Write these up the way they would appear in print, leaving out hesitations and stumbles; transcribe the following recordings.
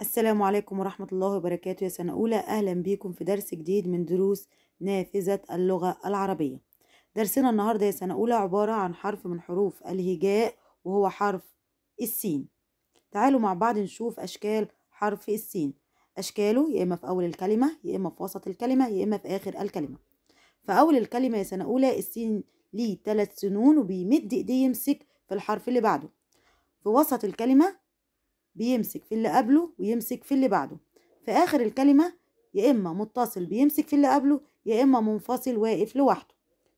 السلام عليكم ورحمة الله وبركاته يا سنة أولى. أهلا بيكم في درس جديد من دروس نافذة اللغة العربية. درسنا النهاردة يا سنة أولى عبارة عن حرف من حروف الهجاء وهو حرف السين. تعالوا مع بعض نشوف أشكال حرف السين. أشكاله يا إما في أول الكلمة يا إما في وسط الكلمة يا إما في آخر الكلمة. في أول الكلمة يا سنة أولى السين ليه 3 سنون وبيمد إيديه يمسك في الحرف اللي بعده. في وسط الكلمة بيمسك في اللي قبله ويمسك في اللي بعده. في آخر الكلمة يا إما متصل بيمسك في اللي قبله يا إما منفصل واقف لوحده.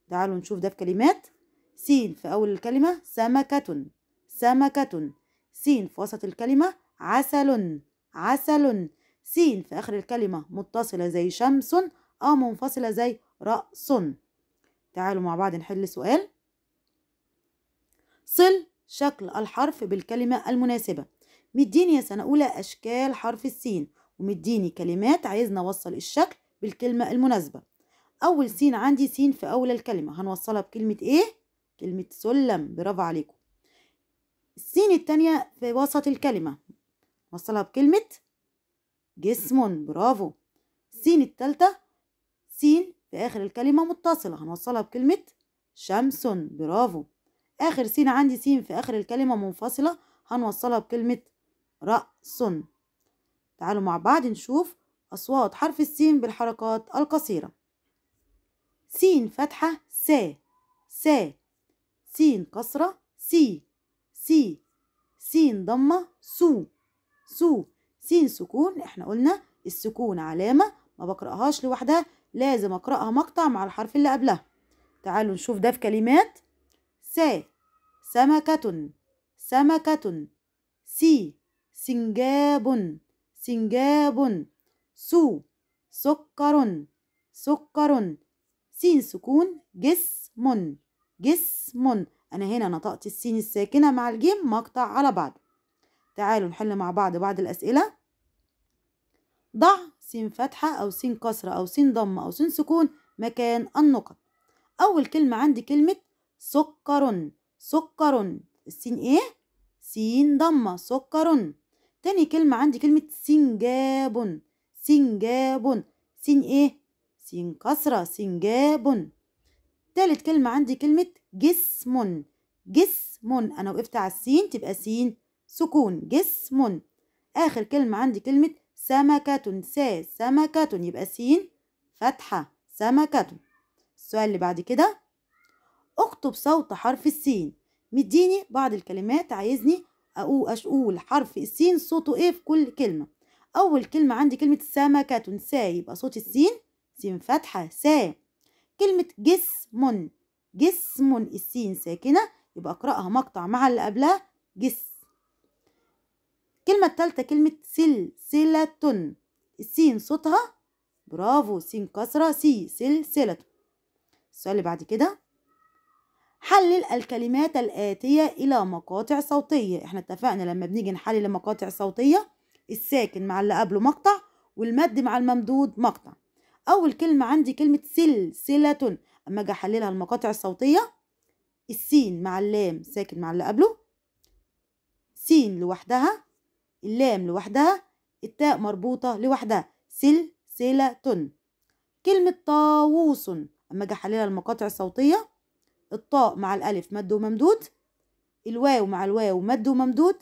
تعالوا نشوف ده في كلمات. سين في أول الكلمة سمكة سمكة. سين في وسط الكلمة عسل عسل. سين في آخر الكلمة متصلة زي شمس أو منفصلة زي رأس. تعالوا مع بعض نحل سؤال. صل شكل الحرف بالكلمة المناسبة. مديني يا سنة أولى أشكال حرف السين ومديني كلمات عايزنا نوصل الشكل بالكلمة المناسبة. أول سين عندي سين في أول الكلمة هنوصلها بكلمة إيه؟ كلمة سلم. برافو عليكم. السين التانية في وسط الكلمة نوصلها بكلمة جسم. برافو. السين التالتة سين في آخر الكلمة متصلة هنوصلها بكلمة شمس. برافو. آخر سين عندي سين في آخر الكلمة منفصلة هنوصلها بكلمة رأس. تعالوا مع بعض نشوف أصوات حرف السين بالحركات القصيرة. سين فتحة سا سا. سين كسرة سي سي. سين ضمة سو سو. سين سكون احنا قلنا السكون علامة ما بقرأهاش لوحدها، لازم أقرأها مقطع مع الحرف اللي قبلها. تعالوا نشوف ده في كلمات. سا سمكة سمكة. سي سنجاب سنجاب. سو سكر سكر. سين سكون جسم جسم. أنا هنا نطقت السين الساكنة مع الجيم مقطع على بعض. تعالوا نحل مع بعض الأسئلة. ضع سين فتحة أو سين كسرة أو سين ضمة أو سين سكون مكان النقط. أول كلمة عندي كلمة سكر سكر. السين إيه؟ سين ضمة سكر. تاني كلمة عندي كلمة سنجاب سنجاب. سين إيه؟ سين كسرة سنجاب. تالت كلمة عندي كلمة جسم جسم. أنا وقفت على السين تبقى سين سكون جسم. آخر كلمة عندي كلمة سمكة سمكة يبقى سين فتحة سمكة. السؤال اللي بعد كده. اكتب صوت حرف السين. مديني بعض الكلمات عايزني أقول حرف السين صوته ايه في كل كلمة. أول كلمة عندي كلمة سمكة سا يبقى صوت السين سين فتحة سا. كلمة جسم جسم السين ساكنة يبقى أقرأها مقطع مع اللي قبلها جس. الكلمة التالتة كلمة سلسلة. السين صوتها برافو سين كسرة سي سلسلة. السؤال اللي بعد كده. حلل الكلمات الآتية إلى مقاطع صوتية. احنا اتفقنا لما بنيجي نحلل مقاطع صوتية الساكن مع اللي قبله مقطع والمد مع الممدود مقطع. أول كلمة عندي كلمة سلسلة. أما أجي أحللها المقاطع الصوتية السين مع اللام ساكن مع اللي قبله، سين لوحدها، اللام لوحدها، التاء مربوطة لوحدها سلسلة. كلمة طاووس أما أجي أحللها المقاطع الصوتية الطاء مع الألف مد وممدود، الواو مع الواو مد وممدود،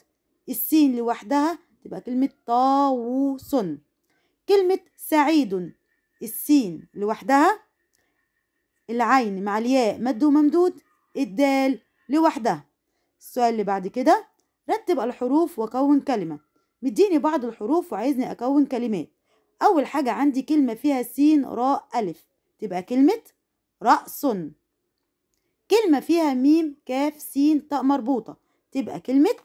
السين لوحدها تبقى كلمة طاووس. كلمة سعيد السين لوحدها، العين مع الياء مد وممدود، الدال لوحدها. السؤال اللي بعد كده. رتب الحروف وكون كلمة. مديني بعض الحروف وعايزني أكون كلمات. أول حاجة عندي كلمة فيها سين راء ألف تبقى كلمة رأس. كلمة فيها ميم كاف سين تاء مربوطة تبقى كلمة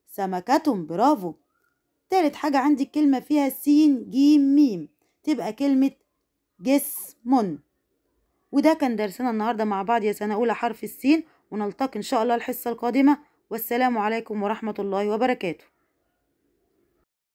سمكة. برافو. تالت حاجة عندي كلمة فيها سين جيم ميم تبقى كلمة جسم. وده كان درسنا النهاردة مع بعض يا سنة أولى حرف السين، ونلتقي إن شاء الله الحصة القادمة. والسلام عليكم ورحمة الله وبركاته.